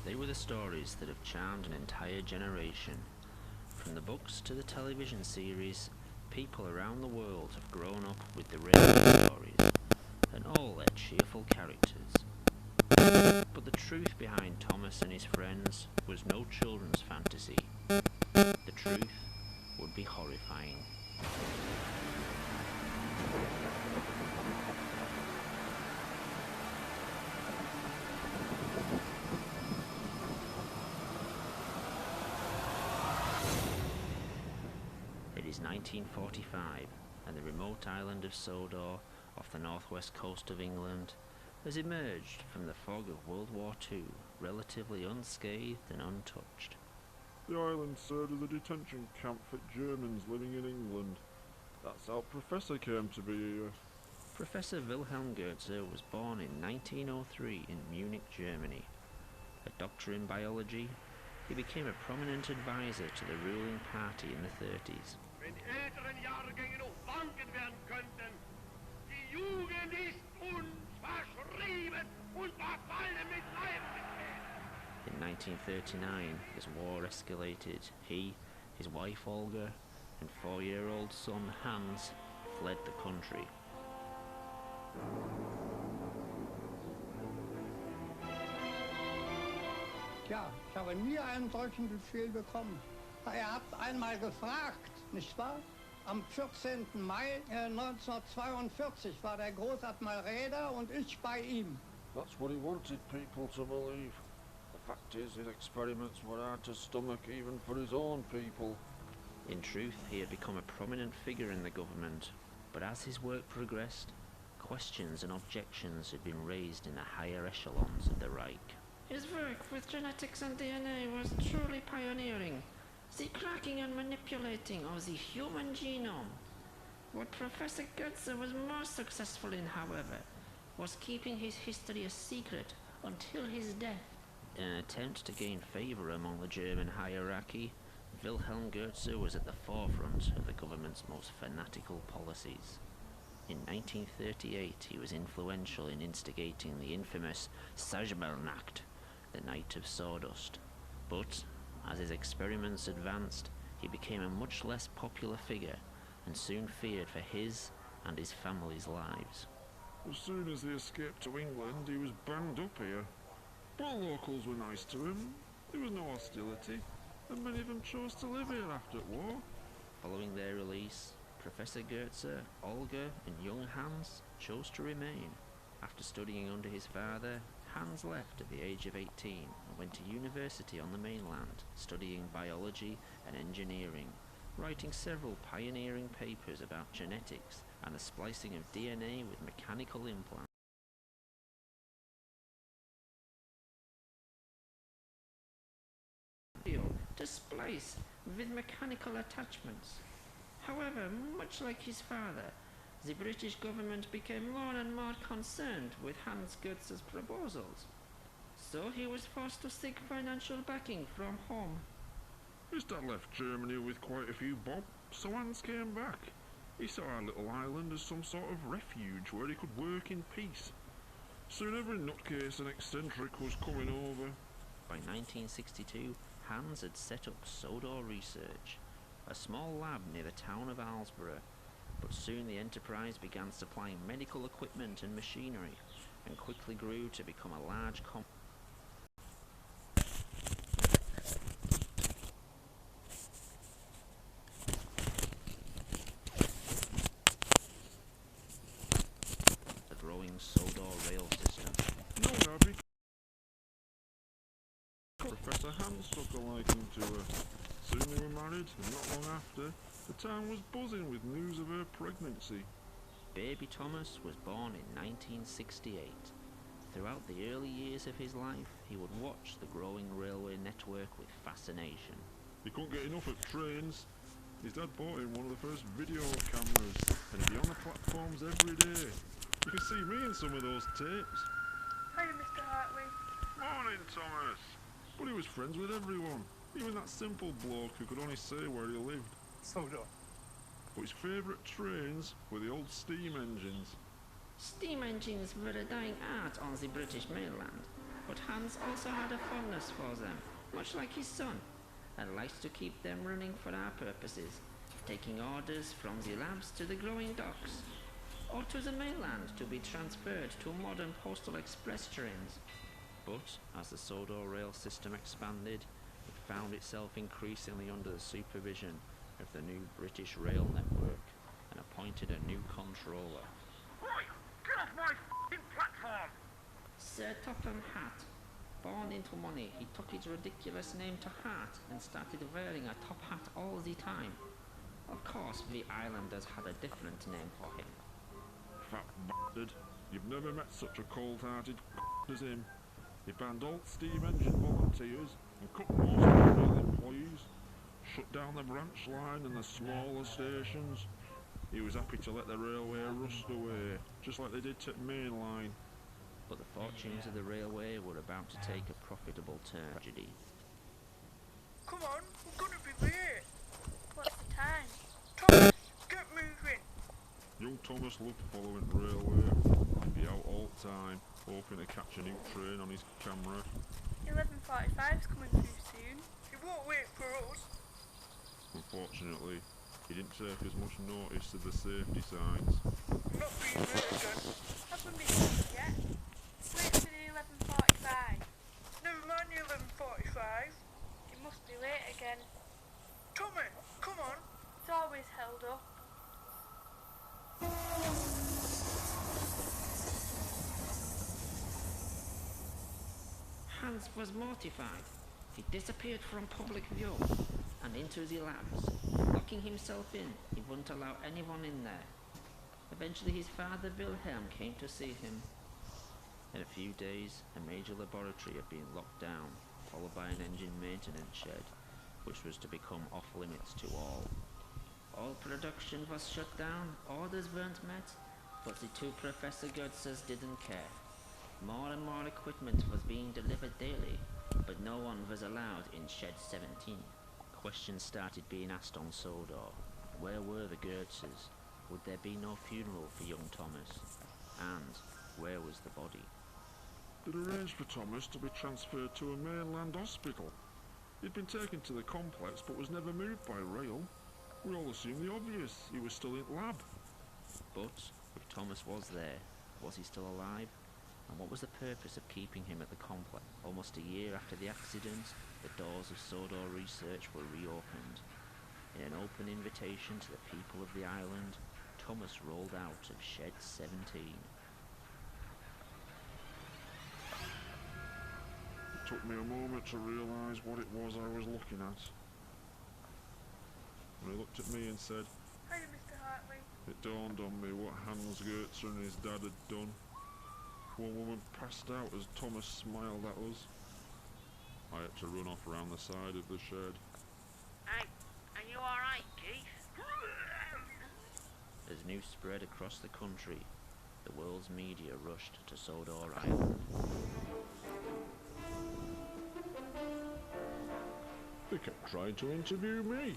They were the stories that have charmed an entire generation. From the books to the television series, people around the world have grown up with the railway stories, and all their cheerful characters. But the truth behind Thomas and his friends was no children's fantasy. The truth would be horrifying. It is 1945, and the remote island of Sodor, off the northwest coast of England, has emerged from the fog of World War II, relatively unscathed and untouched. The island served as a detention camp for Germans living in England. That's how Professor came to be here. Professor Wilhelm Goethe was born in 1903 in Munich, Germany. A doctor in biology, he became a prominent advisor to the ruling party in the 30s. Wenn älteren Jahrgänge noch wanken werden könnten, die Jugend ist uns verschrieben und verfallen mit Leibesgefühl. In 1939, as war escalated, he, his wife Olga, and 4-year-old son Hans fled the country. Tja, ich habe nie einen solchen Befehl bekommen. Ihr habt einmal gefragt, nicht wahr? Am 14. Mai 1942 war der Großadmiral Räder und ich bei ihm. That's what he wanted people to believe. The fact is, his experiments were hard to stomach even for his own people. In truth, he had become a prominent figure in the government, but as his work progressed, questions and objections had been raised in the higher echelons of the Reich. His work with genetics and DNA was truly pioneering. The cracking and manipulating of the human genome. What Professor Goetze was most successful in, however, was keeping his history a secret until his death. In an attempt to gain favour among the German hierarchy, Wilhelm Goetze was at the forefront of the government's most fanatical policies. In 1938, he was influential in instigating the infamous Sajbelnacht, the Night of Sawdust. But, as his experiments advanced, he became a much less popular figure and soon feared for his and his family's lives. As soon as he escaped to England, he was banged up here. But locals were nice to him. There was no hostility, and many of them chose to live here after the war. Following their release, Professor Goetze, Olga, and young Hans chose to remain. After studying under his father, Hans left at the age of 18 and went to university on the mainland, studying biology and engineering, writing several pioneering papers about genetics and the splicing of DNA with mechanical implants. To splice with mechanical attachments. However, much like his father, the British government became more and more concerned with Hans Goetze's proposals. So he was forced to seek financial backing from home. His dad left Germany with quite a few bob, so Hans came back. He saw our little island as some sort of refuge where he could work in peace. Soon every nutcase and eccentric was coming over. By 1962, Hans had set up Sodor Research, a small lab near the town of Alsborough, but soon the enterprise began supplying medical equipment and machinery, and quickly grew to become a large the growing Sodor rail system. No, no, Professor Hans took a liking to her. Soon they were married, and not long after, the town was buzzing with news of her pregnancy. Baby Thomas was born in 1968. Throughout the early years of his life, he would watch the growing railway network with fascination. He couldn't get enough at trains. His dad bought him one of the first video cameras, and he'd be on the platforms every day. You can see me in some of those tapes. Hiya, Mr. Hartley. Morning, Thomas. But he was friends with everyone, even that simple bloke who could only say where he lived. Sodor. But his favourite trains were the old steam engines. Steam engines were a dying art on the British mainland. But Hans also had a fondness for them, much like his son, and liked to keep them running for our purposes, taking orders from the labs to the growing docks, or to the mainland to be transferred to modern postal express trains. But as the Sodor rail system expanded, it found itself increasingly under the supervision of the new British rail network and appointed a new controller. Oi! Get off my f***ing platform! Sir Topham Hatt. Born into money, he took his ridiculous name to heart and started wearing a top hat all the time. Of course, the islanders had a different name for him. Fat bastard. You've never met such a cold-hearted as him. He banned all steam engine volunteers and cut most of the rail employees, shut down the branch line and the smaller stations. He was happy to let the railway rust away, just like they did to the main line. But the fortunes of the railway were about to take a profitable tragedy. Come on, we're gonna be late. What's the time? Thomas, get moving. Young Thomas loved following the railway. He'd be out all the time, hoping to catch a new train on his camera. 11:45's coming through soon. He won't wait for us. Unfortunately, he didn't take as much notice of the safety signs. I'm not being late again. Haven't been late yet. Wait for the 11:45. Never mind the 11:45. It must be late again. Tommy, come on. It's always held up. Hans was mortified. He disappeared from public view and into the labs. Locking himself in, he wouldn't allow anyone in there. Eventually his father Wilhelm came to see him. In a few days, a major laboratory had been locked down, followed by an engine maintenance shed, which was to become off limits to all. All production was shut down, orders weren't met, but the two Professor Goetzes didn't care. More and more equipment was being delivered daily, but no one was allowed in Shed 17. Questions started being asked on Sodor. Where were the Goetzes? Would there be no funeral for young Thomas? And where was the body? They'd arranged for Thomas to be transferred to a mainland hospital. He'd been taken to the complex but was never moved by rail. We all assumed the obvious, he was still in lab. But if Thomas was there, was he still alive? And what was the purpose of keeping him at the complex? Almost a year after the accident, the doors of Sodor research were reopened. In an open invitation to the people of the island, Thomas rolled out of Shed 17. It took me a moment to realise what it was I was looking at. When he looked at me and said, Hiya, Mr. Hartley. it dawned on me what Hans Goetzer and his dad had done. One woman passed out as Thomas smiled at us. I had to run off around the side of the shed. Hey, are you alright, Keith? As news spread across the country, the world's media rushed to Sodor Island. They kept trying to interview me.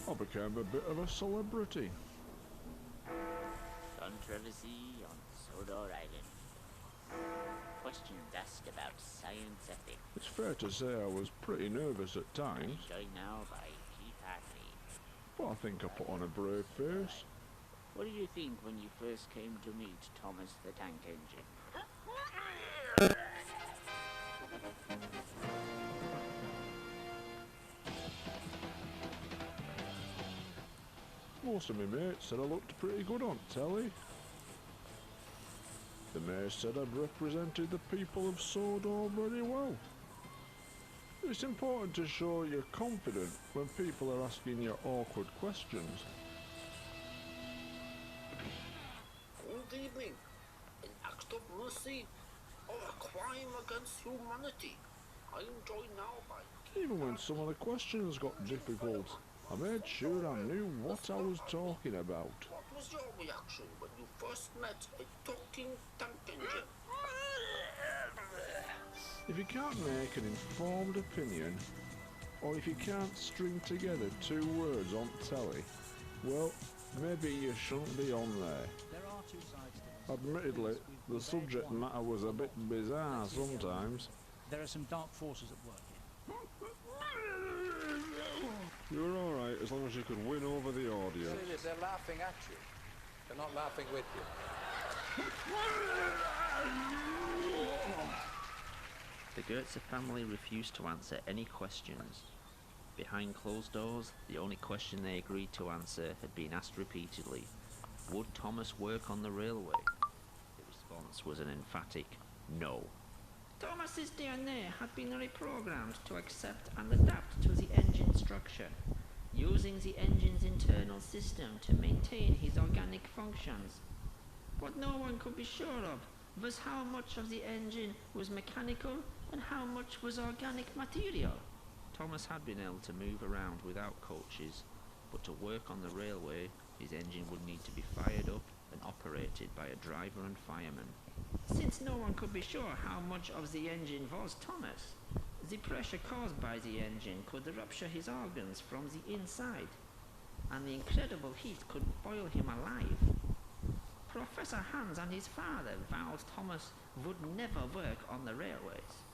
I became a bit of a celebrity. Controversy on Sodor Island. Questions asked about science ethics. It's fair to say I was pretty nervous at times, Joined now by Keith Hartley. but I think I put on a brave face. What did you think when you first came to meet Thomas the Tank Engine? Most of my mates said I looked pretty good on telly. The mayor said I'd represented the people of Sodor very well. It's important to show you're confident when people are asking you awkward questions. Good evening. An act of mercy or a crime against humanity. I am joined now by... Even when some of the questions got difficult, I made sure I knew what I was talking about. What was your reaction when you first met a talking tank engine? If you can't make an informed opinion, or if you can't string together two words on telly, well, maybe you shouldn't be on there. There are two sides to the Admittedly, the subject matter was a bit bizarre sometimes. There are some dark forces at work here. You're alright as long as you could win over the audience. See, they're laughing at you. They're not laughing with you. The Goetze family refused to answer any questions. Behind closed doors, the only question they agreed to answer had been asked repeatedly. Would Thomas work on the railway? The response was an emphatic no. Thomas's DNA had been reprogrammed to accept and adapt to the engine structure, using the engine's internal system to maintain his organic functions. What no one could be sure of was how much of the engine was mechanical and how much was organic material. Thomas had been able to move around without coaches, but to work on the railway, his engine would need to be fired up and operated by a driver and fireman. Since no one could be sure how much of the engine was Thomas, the pressure caused by the engine could rupture his organs from the inside, and the incredible heat could boil him alive. Professor Hans and his father vowed Thomas would never work on the railways.